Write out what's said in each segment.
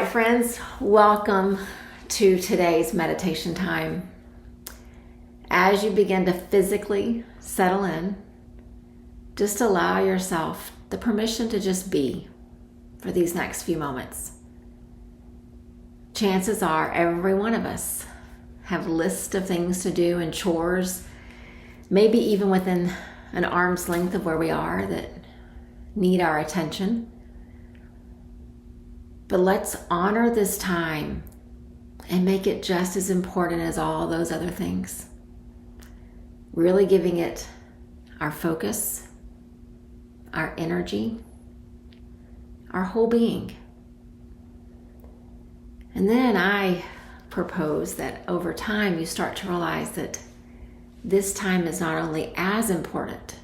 friends, welcome to today's meditation time. As you begin to physically settle in, just allow yourself the permission to just be for these next few moments. Chances are every one of us have lists of things to do and chores, maybe even within an arm's length of where we are, that need our attention. But let's honor this time and make it just as important as all those other things. Really giving it our focus, our energy, our whole being. And then I propose that over time you start to realize that this time is not only as important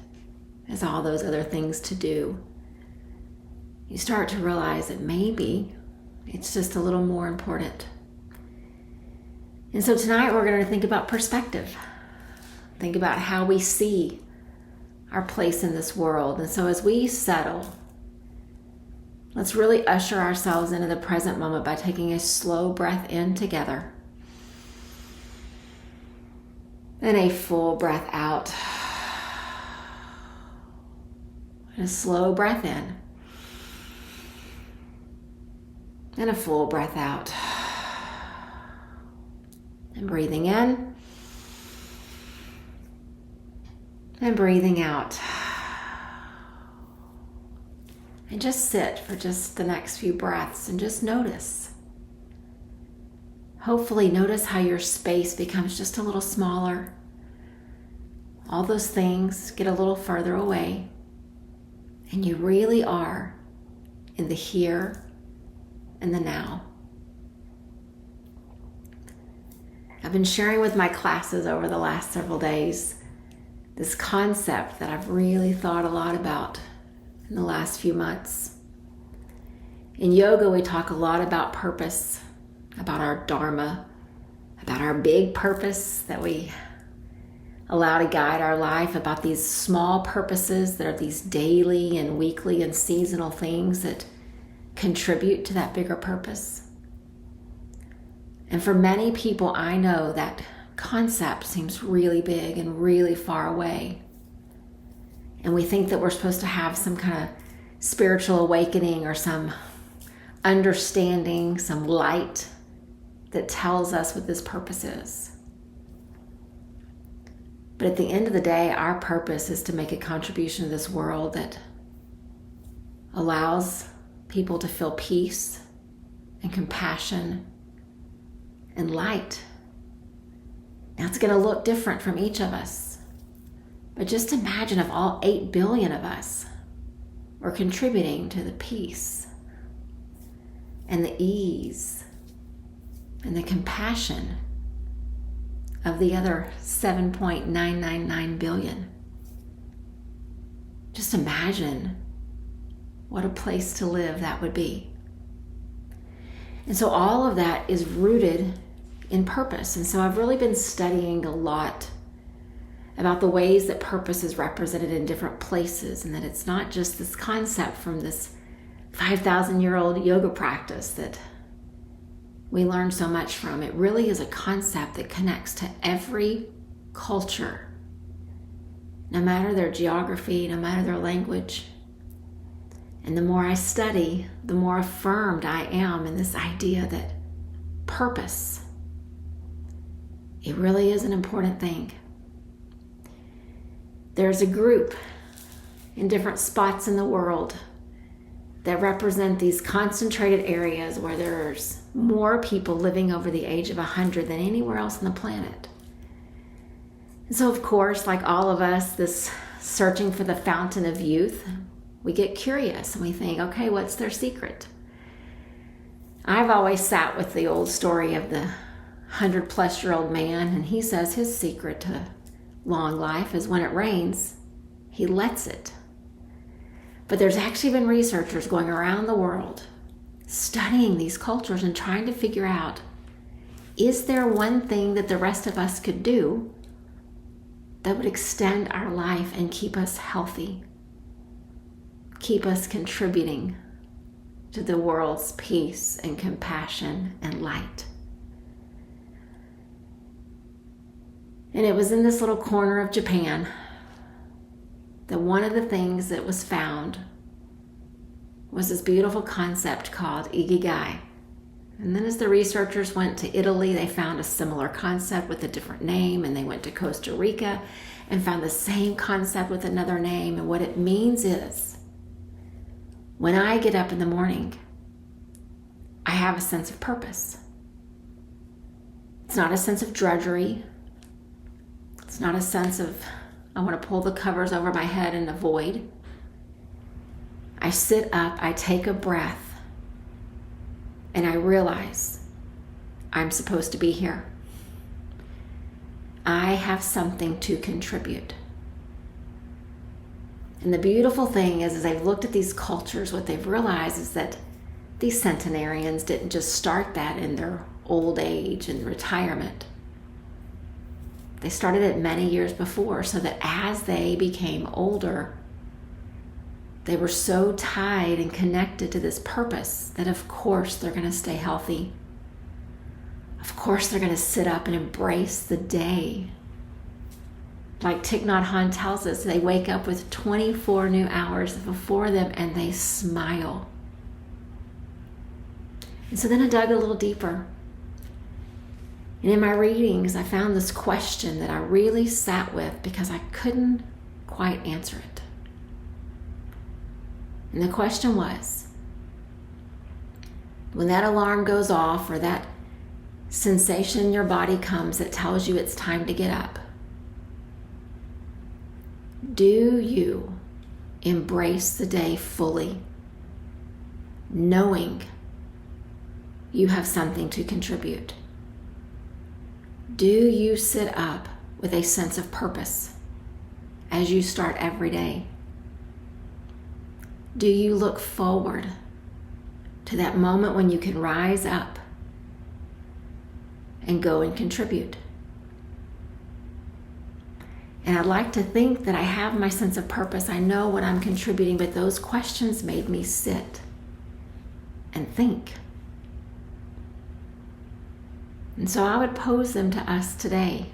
as all those other things to do. You start to realize that maybe it's just a little more important. And so tonight we're going to think about perspective. Think about how we see our place in this world. And so as we settle, let's really usher ourselves into the present moment by taking a slow breath in together and a full breath out. And a slow breath in. And a full breath out. And breathing in. And breathing out. And just sit for just the next few breaths and just notice. Hopefully notice how your space becomes just a little smaller. All those things get a little further away. And you really are in the here and the now. I've been sharing with my classes over the last several days this concept that I've really thought a lot about in the last few months. In yoga, we talk a lot about purpose, about our dharma, about our big purpose that we allow to guide our life, about these small purposes that are these daily and weekly and seasonal things that contribute to that bigger purpose. And for many people, I know that concept seems really big and really far away. And we think that we're supposed to have some kind of spiritual awakening or some understanding, some light that tells us what this purpose is. But at the end of the day, our purpose is to make a contribution to this world that allows people to feel peace and compassion and light. Now it's going to look different from each of us. But just imagine if all 8 billion of us were contributing to the peace and the ease and the compassion of the other 7.999 billion. Just imagine what a place to live that would be. And so all of that is rooted in purpose. And so I've really been studying a lot about the ways that purpose is represented in different places, and that it's not just this concept from this 5,000-year-old yoga practice that we learn so much from. It really is a concept that connects to every culture, no matter their geography, no matter their language. And the more I study, the more affirmed I am in this idea that purpose, it really is an important thing. There's a group in different spots in the world that represent these concentrated areas where there's more people living over the age of 100 than anywhere else on the planet. And so, of course, like all of us, this searching for the fountain of youth, we get curious and we think, okay, what's their secret? I've always sat with the old story of the 100-plus-year-old man, and he says his secret to long life is when it rains, he lets it. But there's actually been researchers going around the world studying these cultures and trying to figure out, is there one thing that the rest of us could do that would extend our life and keep us healthy, keep us contributing to the world's peace and compassion and light. And it was in this little corner of Japan that one of the things that was found was this beautiful concept called IKIGAI. And then as the researchers went to Italy, they found a similar concept with a different name, and they went to Costa Rica and found the same concept with another name. And what it means is, when I get up in the morning, I have a sense of purpose. It's not a sense of drudgery. It's not a sense of, I want to pull the covers over my head and avoid. I sit up, I take a breath, and I realize I'm supposed to be here. I have something to contribute. And the beautiful thing is, as they've looked at these cultures, what they've realized is that these centenarians didn't just start that in their old age and retirement. They started it many years before, so that as they became older, they were so tied and connected to this purpose that of course they're going to stay healthy. Of course they're going to sit up and embrace the day. Like Thich Nhat Hanh tells us, they wake up with 24 new hours before them and they smile. And so then I dug a little deeper. And in my readings, I found this question that I really sat with because I couldn't quite answer it. And the question was, when that alarm goes off or that sensation in your body comes that tells you it's time to get up, do you embrace the day fully, knowing you have something to contribute? Do you sit up with a sense of purpose as you start every day? Do you look forward to that moment when you can rise up and go and contribute? And I'd like to think that I have my sense of purpose. I know what I'm contributing, but those questions made me sit and think. And so I would pose them to us today.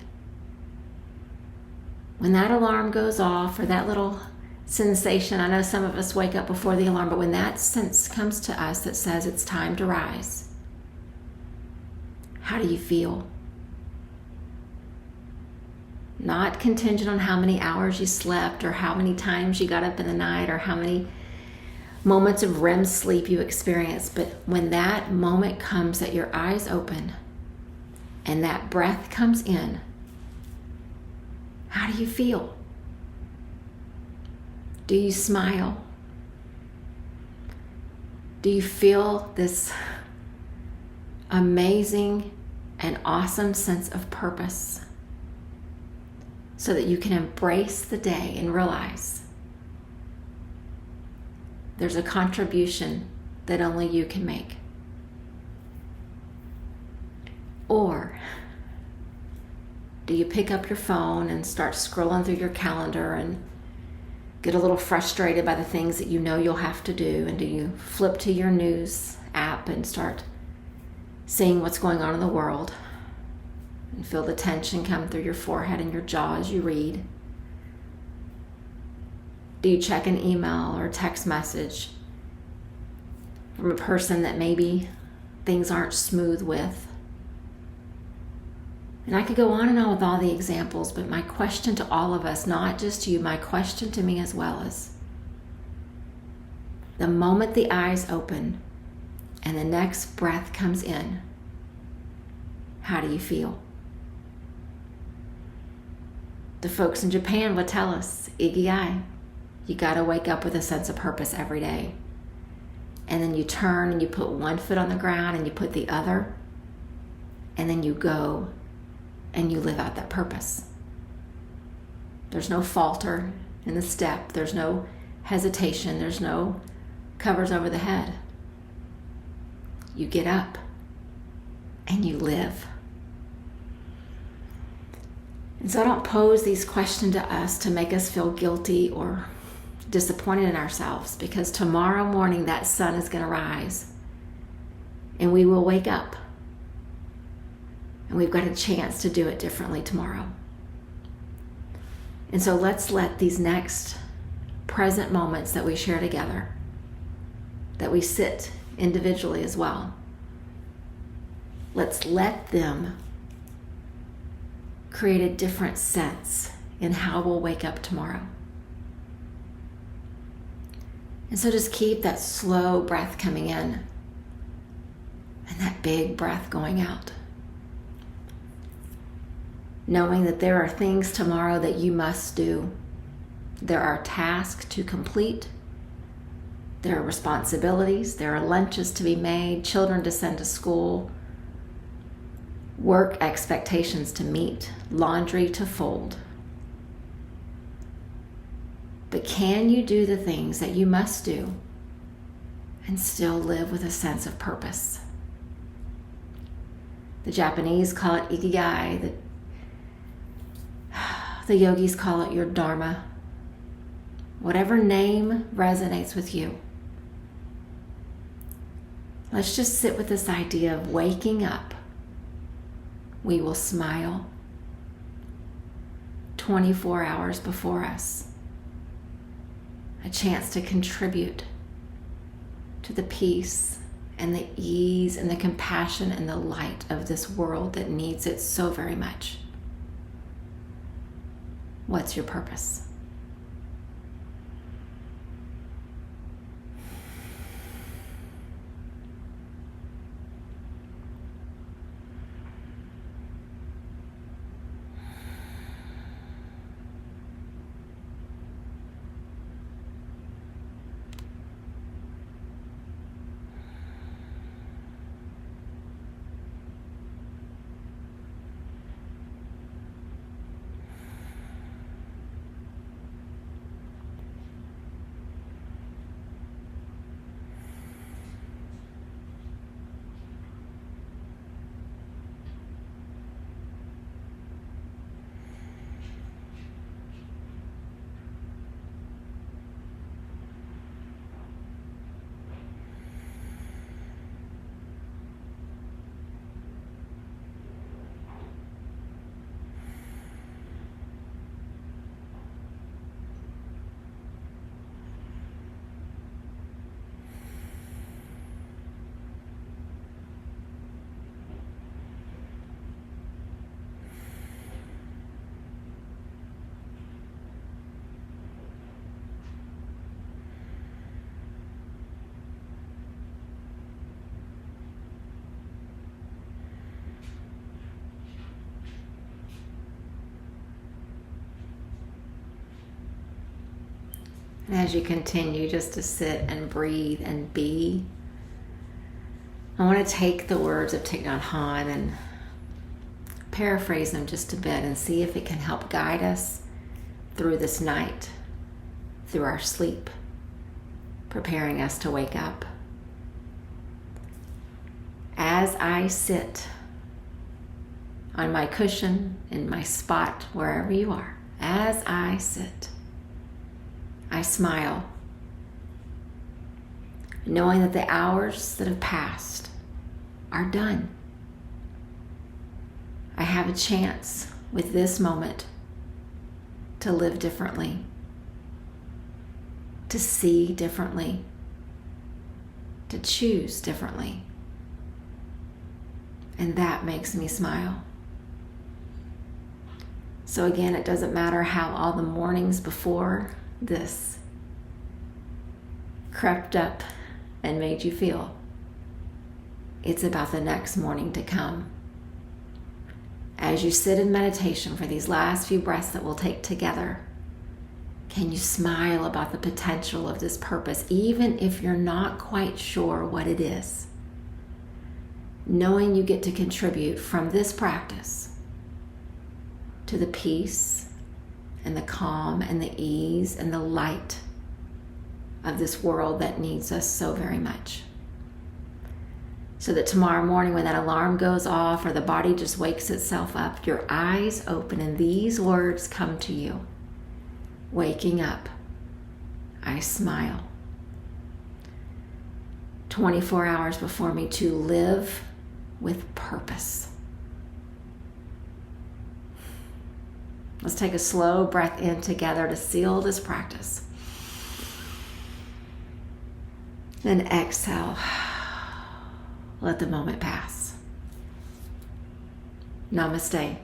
When that alarm goes off, or that little sensation, I know some of us wake up before the alarm, but when that sense comes to us that says it's time to rise, how do you feel? Not contingent on how many hours you slept or how many times you got up in the night or how many moments of REM sleep you experienced, but when that moment comes that your eyes open and that breath comes in, how do you feel? Do you smile? Do you feel this amazing and awesome sense of purpose so that you can embrace the day and realize there's a contribution that only you can make? Or do you pick up your phone and start scrolling through your calendar and get a little frustrated by the things that you know you'll have to do? And do you flip to your news app and start seeing what's going on in the world and feel the tension come through your forehead and your jaw as you read? Do you check an email or text message from a person that maybe things aren't smooth with? And I could go on and on with all the examples, but my question to all of us, not just you, my question to me as well, is the moment the eyes open and the next breath comes in, how do you feel? The folks in Japan would tell us, IKIGAI, you got to wake up with a sense of purpose every day. And then you turn and you put one foot on the ground and you put the other, and then you go and you live out that purpose. There's no falter in the step. There's no hesitation. There's no covers over the head. You get up and you live. And so I don't pose these questions to us to make us feel guilty or disappointed in ourselves, because tomorrow morning that sun is going to rise and we will wake up. And we've got a chance to do it differently tomorrow. And so let's let these next present moments that we share together, that we sit individually as well, let's let them create a different sense in how we'll wake up tomorrow. And so just keep that slow breath coming in and that big breath going out, knowing that there are things tomorrow that you must do. There are tasks to complete. There are responsibilities. There are lunches to be made, children to send to school, work expectations to meet, laundry to fold. But can you do the things that you must do and still live with a sense of purpose? The Japanese call it IKIGAI. The yogis call it your dharma. Whatever name resonates with you. Let's just sit with this idea of waking up. We will smile 24 hours before us. A chance to contribute to the peace and the ease and the compassion and the light of this world that needs it so very much. What's your purpose? And as you continue just to sit and breathe and be, I want to take the words of Thich Nhat Hanh and paraphrase them just a bit and see if it can help guide us through this night, through our sleep, preparing us to wake up. As I sit on my cushion, in my spot, wherever you are, as I sit, I smile, knowing that the hours that have passed are done. I have a chance with this moment to live differently, to see differently, to choose differently. And that makes me smile. So again, it doesn't matter how all the mornings before this crept up and made you feel. It's about the next morning to come. As you sit in meditation for these last few breaths that we'll take together, can you smile about the potential of this purpose, even if you're not quite sure what it is? Knowing you get to contribute from this practice to the peace and the calm and the ease and the light of this world that needs us so very much. So that tomorrow morning when that alarm goes off or the body just wakes itself up, your eyes open and these words come to you. Waking up. I smile. 24 hours before me to live with purpose. Let's take a slow breath in together to seal this practice. Then exhale. Let the moment pass. Namaste.